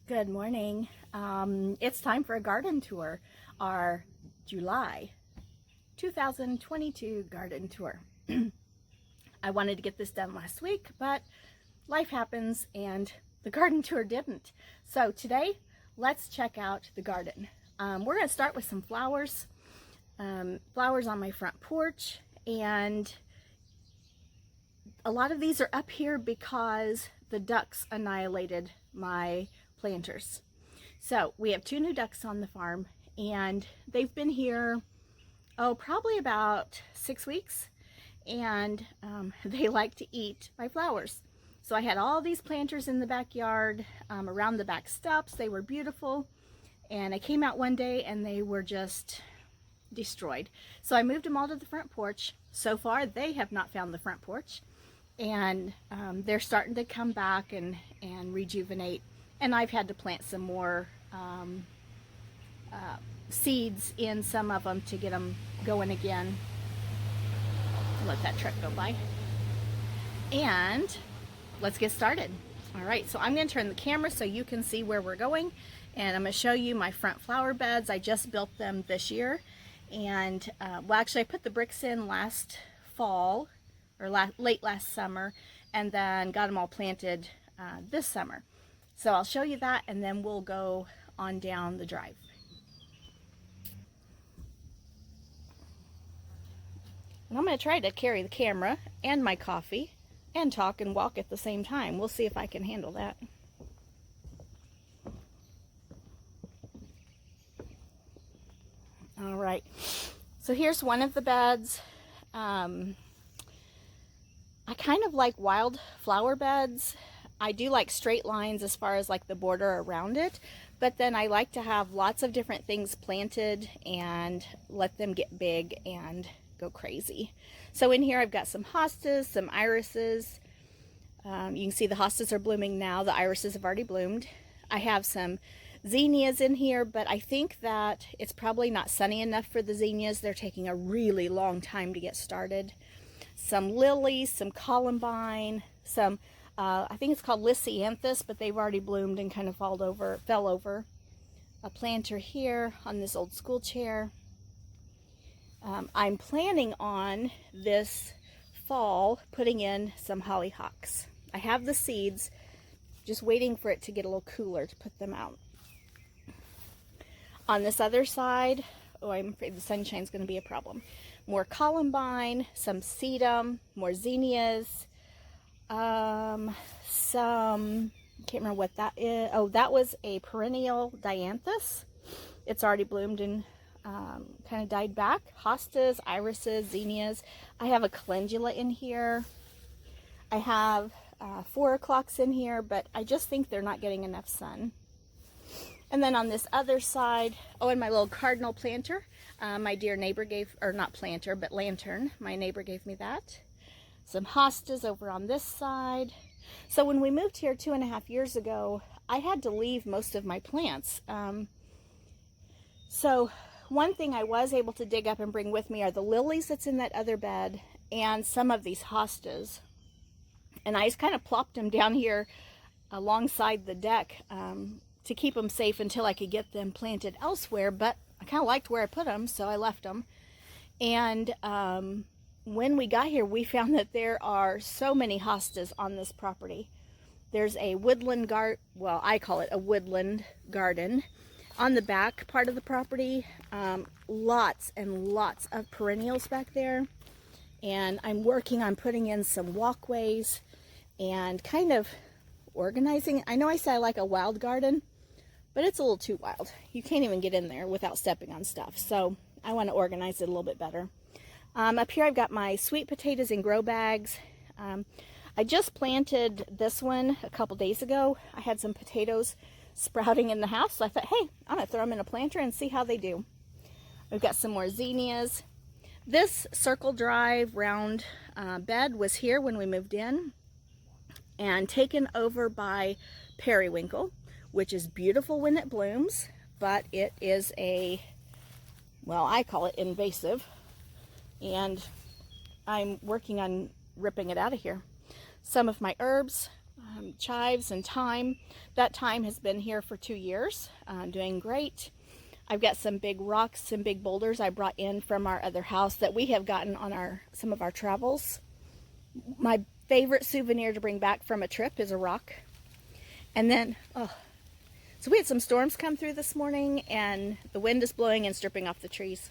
Good morning. It's time for a garden tour, our July 2022 garden tour. I wanted to get this done last week, but life happens and the garden tour didn't. So today, let's check out the garden. We're going to start with some flowers, flowers on my front porch, and a lot of these are up here because the ducks annihilated my planters. So we have 2 new ducks on the farm, and they've been here, probably about 6 weeks, and they like to eat my flowers. So I had all these planters in the backyard, around the back steps. They were beautiful, and I came out one day and they were just destroyed. So I moved them all to the front porch. So far they have not found the front porch, and they're starting to come back and rejuvenate. And I've had to plant some more seeds in some of them to get them going again. Let that truck go by. And let's get started. All right, so I'm going to turn the camera so you can see where we're going. And I'm going to show you my front flower beds. I just built them this year. And, well, actually, I put the bricks in last fall, or late last summer, and then got them all planted this summer. So I'll show you that, and then we'll go on down the drive. And I'm going to try to carry the camera and my coffee and talk and walk at the same time. We'll see if I can handle that. All right, so here's one of the beds. I kind of like wild flower beds. I do like straight lines as far as like the border around it, but then I like to have lots of different things planted and let them get big and go crazy. So in here I've got some hostas, some irises. You can see the hostas are blooming now. The irises have already bloomed. I have some zinnias in here, but I think that it's probably not sunny enough for the zinnias. They're taking a really long time to get started. Some lilies, some columbine, some I think it's called Lisianthus, but they've already bloomed and kind of fell over. A planter here on this old school chair. I'm planning on this fall putting in some hollyhocks. I have the seeds, just waiting for it to get a little cooler to put them out. On this other side, I'm afraid the sunshine's going to be a problem. More columbine, some sedum, more zinnias. Some, can't remember what that is. Oh, that was a perennial dianthus. It's already bloomed and kind of died back. Hostas, irises, zinnias. I have a calendula in here. I have 4 o'clocks in here, but I just think they're not getting enough sun. And then on this other side, oh, and my little cardinal planter, my dear neighbor gave, or not planter, but lantern. My neighbor gave me that. Some hostas over on this side. So when we moved here 2.5 years ago, I had to leave most of my plants. So one thing I was able to dig up and bring with me are the lilies that's in that other bed and some of these hostas. And I just kind of plopped them down here alongside the deck to keep them safe until I could get them planted elsewhere. But I kind of liked where I put them, so I left them. And when we got here, we found that there are so many hostas on this property. There's a woodland garden, well, I call it a woodland garden on the back part of the property. Lots and lots of perennials back there. And I'm working on putting in some walkways and kind of organizing. I know I said I like a wild garden, but it's a little too wild. You can't even get in there without stepping on stuff. So I want to organize it a little bit better. Up here I've got my sweet potatoes in grow bags. I just planted this one a couple days ago. I had some potatoes sprouting in the house, so I thought, hey, I'm going to throw them in a planter and see how they do. We've got some more zinnias. This circle drive round bed was here when we moved in and taken over by periwinkle, which is beautiful when it blooms, but it is a, well, I call it invasive. And I'm working on ripping it out of here. Some of my herbs, chives and thyme. That thyme has been here for 2 years, doing great. I've got some big rocks, some big boulders I brought in from our other house that we have gotten on some of our travels. My favorite souvenir to bring back from a trip is a rock. And then, so we had some storms come through this morning, and the wind is blowing and stripping off the trees.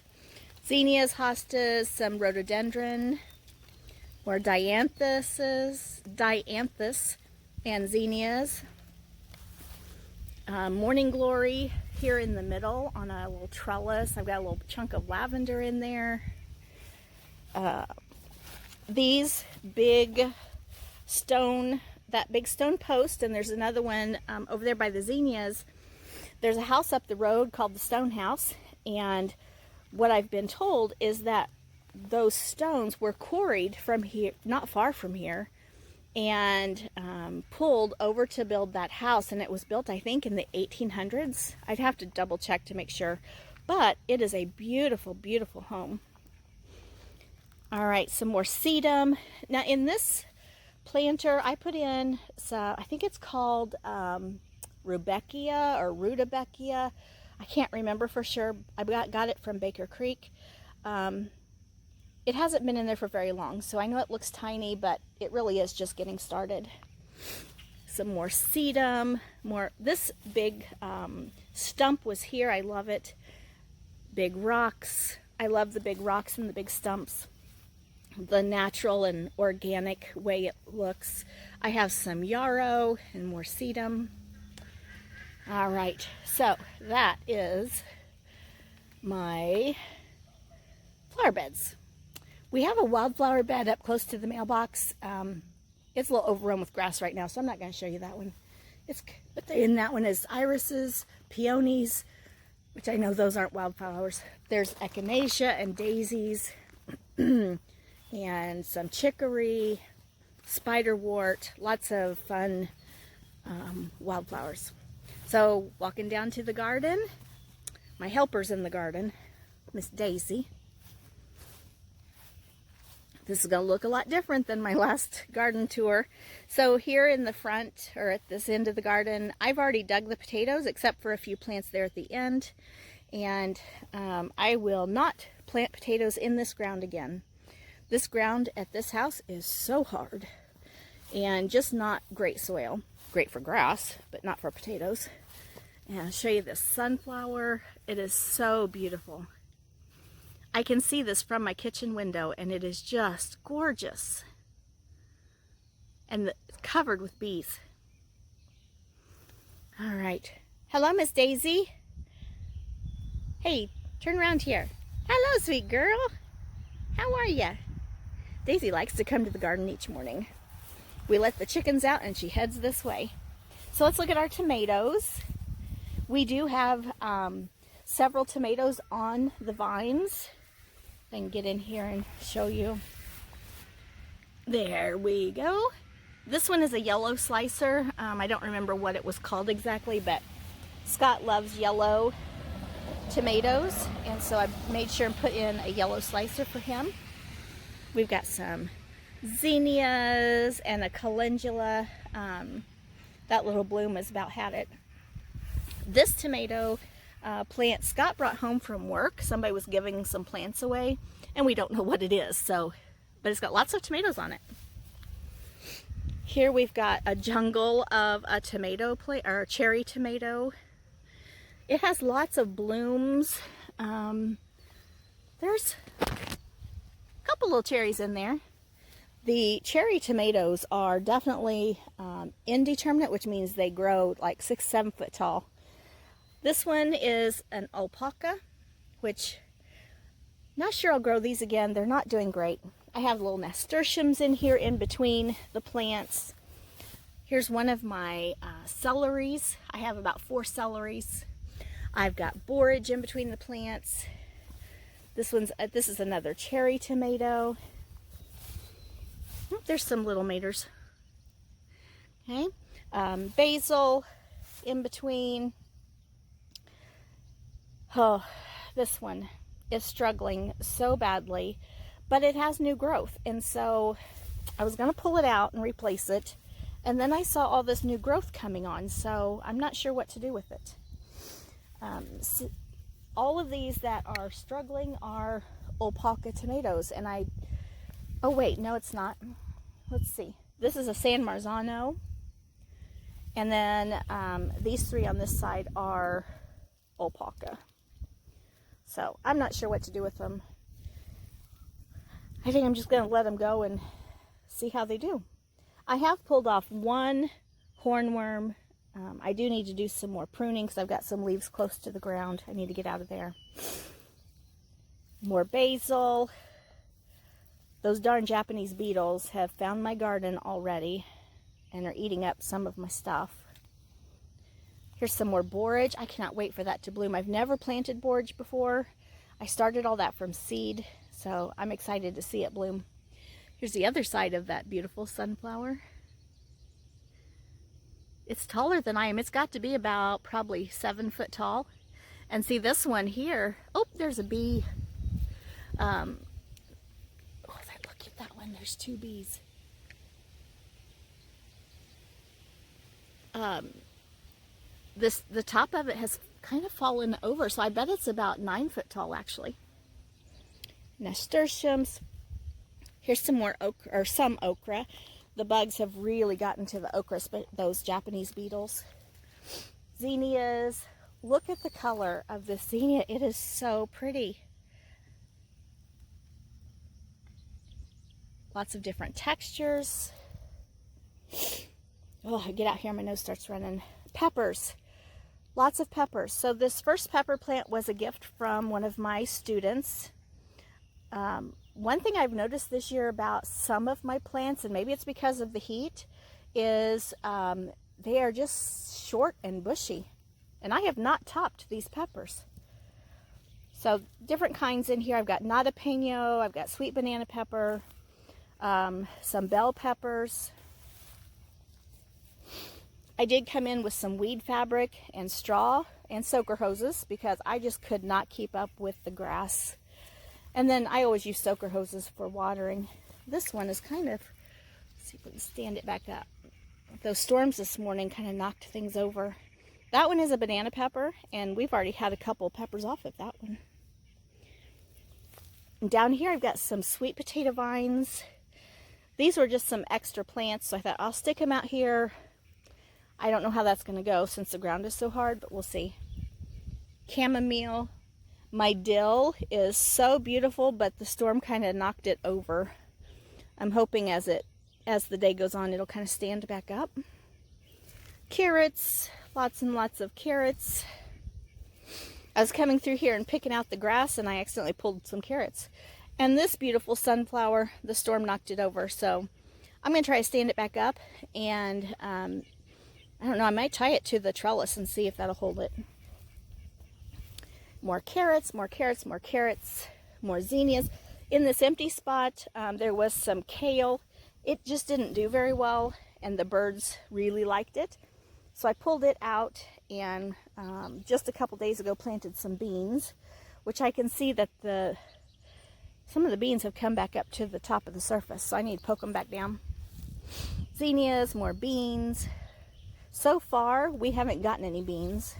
Zinnias, hostas, some rhododendron, more dianthus and zinnias. Morning glory here in the middle on a little trellis. I've got a little chunk of lavender in there. These big stone, that big stone post, and there's another one over there by the zinnias. There's a house up the road called the Stone House, and what I've been told is that those stones were quarried from here, not far from here, and pulled over to build that house, and it was built, I think, in the 1800s. I'd have to double check to make sure, but it is a beautiful, beautiful home. All right, some more sedum. Now in this planter, I put in, I think it's called Rudbeckia or Rudbeckia. I can't remember for sure. I got it from Baker Creek. It hasn't been in there for very long, so I know it looks tiny, but it really is just getting started. Some more sedum, this big stump was here. I love it. Big rocks. I love the big rocks and the big stumps. The natural and organic way it looks. I have some yarrow and more sedum. All right, so that is my flower beds. We have a wildflower bed up close to the mailbox. It's a little overrun with grass right now, so I'm not going to show you that one. But in that one is irises, peonies, which I know those aren't wildflowers. There's echinacea and daisies, and some chicory, spiderwort, lots of fun wildflowers. So walking down to the garden, my helper's in the garden, Miss Daisy. This is going to look a lot different than my last garden tour. So here in the front, or at this end of the garden, I've already dug the potatoes, except for a few plants there at the end. And I will not plant potatoes in this ground again. This ground at this house is so hard and just not great soil. Great for grass, but not for potatoes. And I'll show you this sunflower. It is so beautiful. I can see this from my kitchen window, and it is just gorgeous. And it's covered with bees. All right. Hello, Miss Daisy. Hey, turn around here. Hello, sweet girl. How are you? Daisy likes to come to the garden each morning. We let the chickens out, and she heads this way. So let's look at our tomatoes. We do have several tomatoes on the vines. I can get in here and show you. There we go. This one is a yellow slicer. I don't remember what it was called exactly, but Scott loves yellow tomatoes, and so I made sure and put in a yellow slicer for him. We've got some zinnias and a calendula. That little bloom has about had it. This tomato plant Scott brought home from work. Somebody was giving some plants away, and we don't know what it is, so, but it's got lots of tomatoes on it. Here we've got a jungle of a tomato plant, or a cherry tomato. It has lots of blooms. There's a couple little cherries in there. The cherry tomatoes are definitely indeterminate, which means they grow like 6-7 foot tall. This one is an alpaca, which not sure I'll grow these again. They're not doing great. I have little nasturtiums in here in between the plants. Here's one of my celeries. I have about 4 celeries. I've got borage in between the plants. This is another cherry tomato. Oh, there's some little maters. Okay, basil in between. Oh, this one is struggling so badly, but it has new growth, and so I was going to pull it out and replace it. And then I saw all this new growth coming on, so I'm not sure what to do with it. So all of these that are struggling are Opalka tomatoes, and oh wait, no it's not. Let's see. This is a San Marzano, and then these three on this side are Opalka. So I'm not sure what to do with them. I think I'm just going to let them go and see how they do. I have pulled off one hornworm. I do need to do some more pruning because I've got some leaves close to the ground. I need to get out of there. More basil. Those darn Japanese beetles have found my garden already and are eating up some of my stuff. Here's some more borage. I cannot wait for that to bloom. I've never planted borage before. I started all that from seed, so I'm excited to see it bloom. Here's the other side of that beautiful sunflower. It's taller than I am. It's got to be about probably 7 foot tall. And see this one here. Oh, there's a bee. Look at that one. There's 2 bees. The top of it has kind of fallen over, so I bet it's about 9 foot tall actually. Nasturtiums. Here's some more okra, or some okra. The bugs have really gotten to the okra, those Japanese beetles. Zinnias. Look at the color of this zinnia. It is so pretty. Lots of different textures. Oh, I get out here, my nose starts running. Peppers. Lots of peppers. So this first pepper plant was a gift from one of my students. One thing I've noticed this year about some of my plants, and maybe it's because of the heat, is they are just short and bushy. And I have not topped these peppers. So different kinds in here. I've got jalapeno, I've got sweet banana pepper, some bell peppers. I did come in with some weed fabric and straw and soaker hoses because I just could not keep up with the grass. And then I always use soaker hoses for watering. This one is kind of, let's see if we can stand it back up. Those storms this morning kind of knocked things over. That one is a banana pepper, and we've already had a couple peppers off of that one. And down here I've got some sweet potato vines. These were just some extra plants, so I thought I'll stick them out here. I don't know how that's going to go since the ground is so hard, but we'll see. Chamomile. My dill is so beautiful, but the storm kind of knocked it over. I'm hoping as the day goes on, it'll kind of stand back up. Carrots. Lots and lots of carrots. I was coming through here and picking out the grass, and I accidentally pulled some carrots. And this beautiful sunflower, the storm knocked it over, so I'm going to try to stand it back up, and I don't know, I might tie it to the trellis and see if that'll hold it. More carrots, more carrots, more carrots, more zinnias. In this empty spot, there was some kale. It just didn't do very well, and the birds really liked it. So I pulled it out, and just a couple days ago planted some beans, which I can see that some of the beans have come back up to the top of the surface, so I need to poke them back down. Zinnias, more beans. So far, we haven't gotten any beans.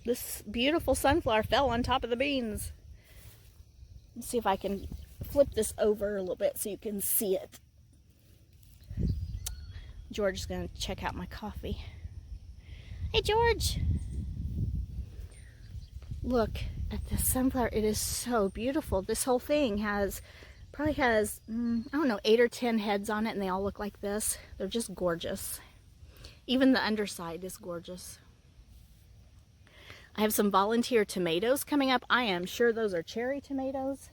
This beautiful sunflower fell on top of the beans. Let's see if I can flip this over a little bit so you can see it. George is going to check out my coffee. Hey, George! Look at this sunflower. It is so beautiful. This whole thing probably has, I don't know, 8 or 10 heads on it, and they all look like this. They're just gorgeous. Even the underside is gorgeous. I have some volunteer tomatoes coming up. I am sure those are cherry tomatoes.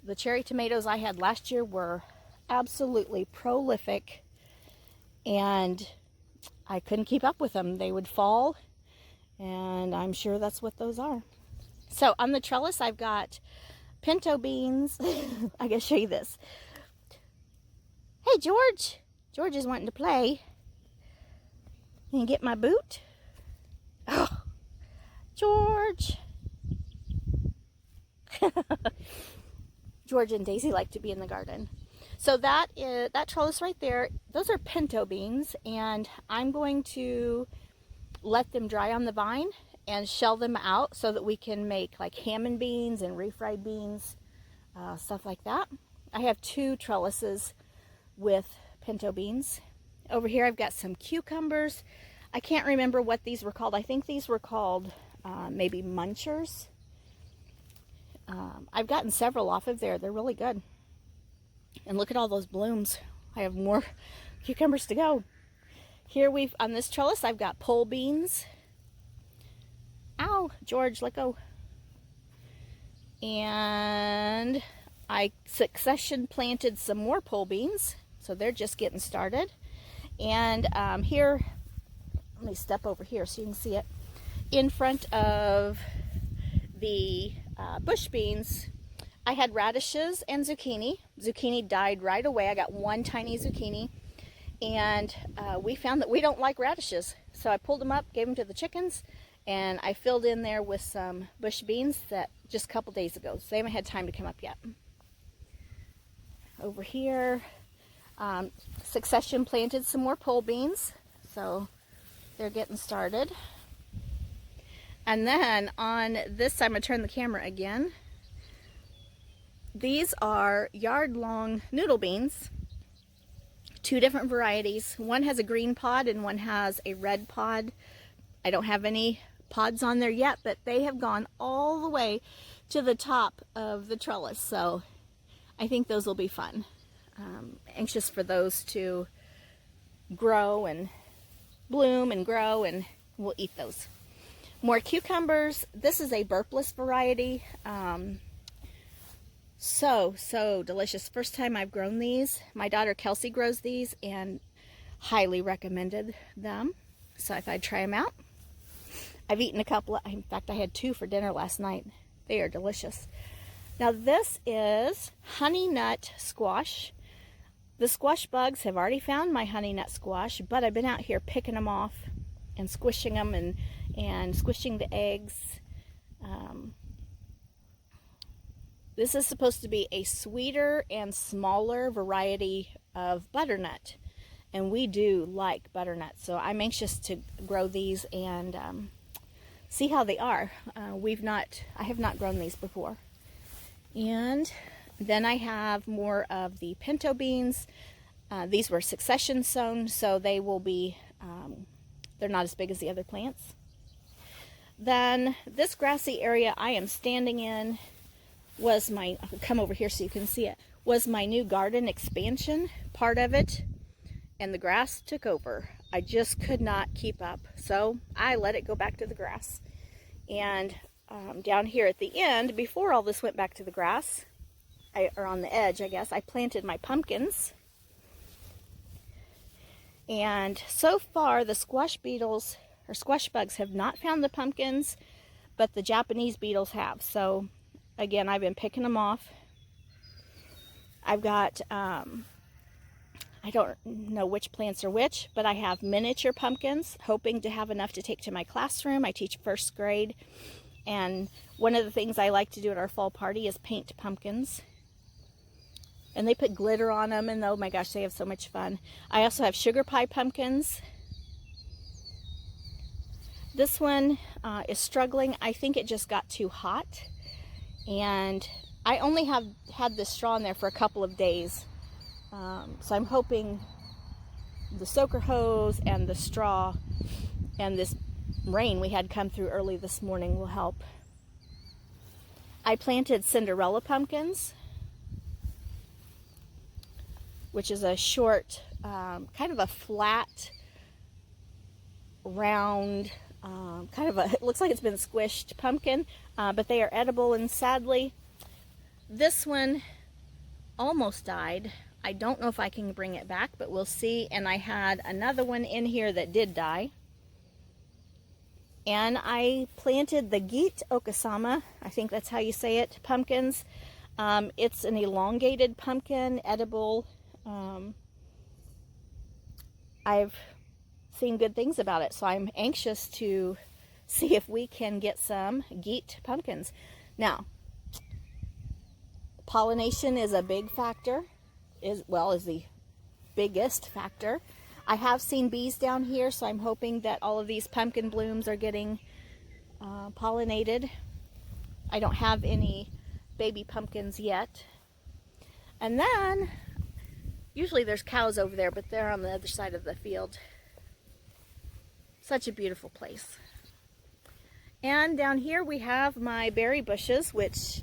The cherry tomatoes I had last year were absolutely prolific, and I couldn't keep up with them. They would fall, and I'm sure that's what those are. So on the trellis, I've got pinto beans. I gotta show you this. Hey, George! George is wanting to play. Can you get my boot? Oh, George! George and Daisy like to be in the garden. So that trellis right there, those are pinto beans, and I'm going to let them dry on the vine and shell them out so that we can make like ham and beans and refried beans, stuff like that. I have 2 trellises with pinto beans. Over here I've got some cucumbers. I can't remember what these were called. I think these were called maybe munchers. I've gotten several off of there. They're really good. And look at all those blooms. I have more cucumbers to go. Here on this trellis, I've got pole beans. Ow, George, let go. And I succession planted some more pole beans, so they're just getting started. And here, let me step over here so you can see it. In front of the bush beans, I had radishes and zucchini. Zucchini died right away. I got 1 tiny zucchini. And we found that we don't like radishes. So I pulled them up, gave them to the chickens, and I filled in there with some bush beans that just a couple days ago. So they haven't had time to come up yet. Over here, succession planted some more pole beans. So they're getting started. And then on this side, I'm going to turn the camera again. These are yard-long noodle beans. 2 different varieties. One has a green pod and one has a red pod. I don't have any pods on there yet, but they have gone all the way to the top of the trellis. So I think those will be fun. Anxious for those to grow and bloom and grow, and we'll eat those. More cucumbers. This is a burpless variety. So delicious. First time I've grown these. My daughter Kelsey grows these and highly recommended them. So I thought I'd try them out. I've eaten a couple. In fact, I had 2 for dinner last night. They are delicious. Now this is honey nut squash. The squash bugs have already found my honey nut squash, but I've been out here picking them off and squishing them and squishing the eggs. This is supposed to be a sweeter and smaller variety of butternut, and we do like butternut, so I'm anxious to grow these and see how they are. I have not grown these before. And then I have more of the pinto beans. These were succession sown, so they will be, they're not as big as the other plants. Then this grassy area I am standing in was I'll come over here so you can see it, was my new garden expansion part of it, and the grass took over. I just could not keep up, so I let it go back to the grass. And down here at the end, before all this went back to the grass, or on the edge, I guess, I planted my pumpkins. And so far, the squash beetles, or squash bugs, have not found the pumpkins, but the Japanese beetles have. So again, I've been picking them off. I've got, I don't know which plants are which, but I have miniature pumpkins, hoping to have enough to take to my classroom. I teach 1st grade, and one of the things I like to do at our fall party is paint pumpkins. And they put glitter on them, and oh my gosh, they have so much fun. I also have sugar pie pumpkins. This one is struggling. I think it just got too hot. And I only have had this straw in there for a couple of days. So I'm hoping the soaker hose and the straw and this rain we had come through early this morning will help. I planted Cinderella pumpkins, which is a short, kind of a flat, round, kind of it looks like it's been squished pumpkin, but they are edible, and sadly, this one almost died. I don't know if I can bring it back, but we'll see. And I had another one in here that did die. And I planted the Geet Okasama, I think that's how you say it, pumpkins. It's an elongated pumpkin, edible. I've seen good things about it, so I'm anxious to see if we can get some Geet pumpkins. Now, Pollination is a big factor, is the biggest factor. I have seen bees down here, so I'm hoping that all of these pumpkin blooms are getting pollinated. I don't have any baby pumpkins yet. And then, usually there's cows over there, but they're on the other side of the field. Such a beautiful place. And down here we have my berry bushes, which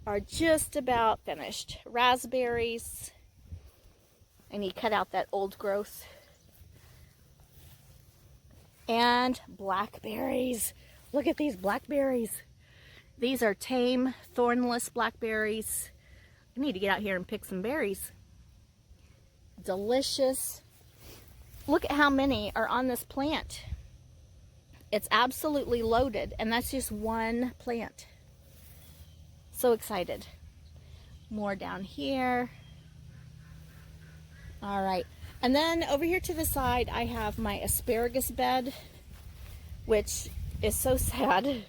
are just about finished. Raspberries. I need to cut out that old growth. And blackberries. Look at these blackberries. These are tame, thornless blackberries. I need to get out here and pick some berries. Delicious. Look at how many are on this plant. It's absolutely loaded, and that's just one plant. So excited. More down here. All right. And then over here to the side, I have my asparagus bed, which is so sad.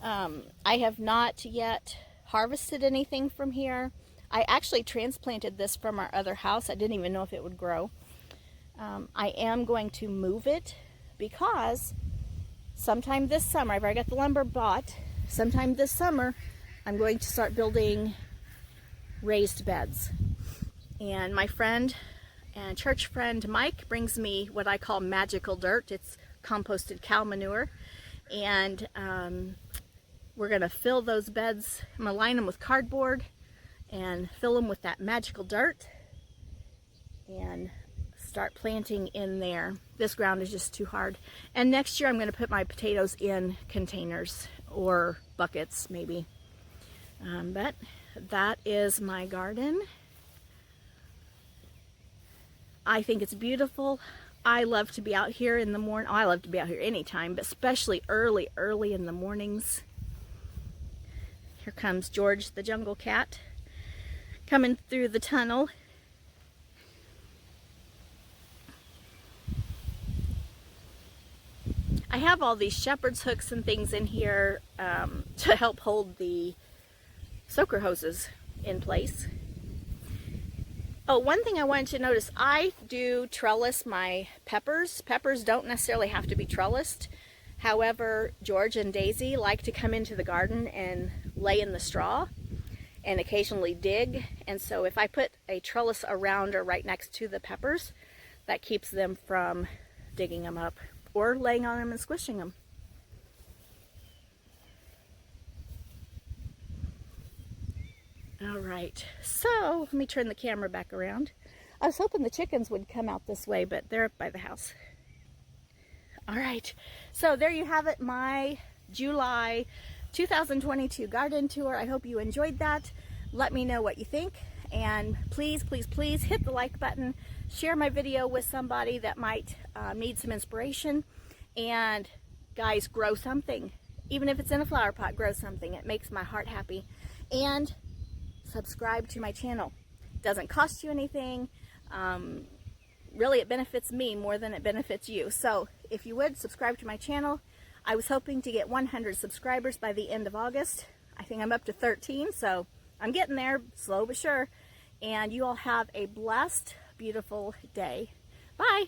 I have not yet harvested anything from here. I actually transplanted this from our other house. I didn't even know if it would grow. I am going to move it because sometime this summer, I've already got the lumber bought. Sometime this summer, I'm going to start building raised beds. And my friend and church friend Mike brings me what I call magical dirt. It's composted cow manure. And we're going to fill those beds. I'm going to line them with cardboard and fill them with that magical dirt and start planting in there. This ground is just too hard. And next year I'm going to put my potatoes in containers or buckets maybe. But that is my garden. I think it's beautiful. I love to be out here in the morning. Oh, I love to be out here anytime, but especially early in the mornings. Here comes George the jungle cat coming through the tunnel. I have all these shepherd's hooks and things in here to help hold the soaker hoses in place. Oh, one thing I wanted to notice, I do trellis my peppers. Peppers don't necessarily have to be trellised. However, George and Daisy like to come into the garden and lay in the straw and occasionally dig. And so if I put a trellis around or right next to the peppers, that keeps them from digging them up or laying on them and squishing them. All right, so let me turn the camera back around. I was hoping the chickens would come out this way, but they're up by the house. All right, so there you have it, my July 2022 garden tour. I hope you enjoyed that. Let me know what you think, and please, please, please hit the like button. Share my video with somebody that might need some inspiration. And guys, grow something. Even if it's in a flower pot, grow something. It makes my heart happy. And subscribe to my channel. It doesn't cost you anything. Really, it benefits me more than it benefits you. So if you would, subscribe to my channel. I was hoping to get 100 subscribers by the end of August. I think I'm up to 13, so I'm getting there, slow but sure. And you all have a blessed, beautiful day. Bye.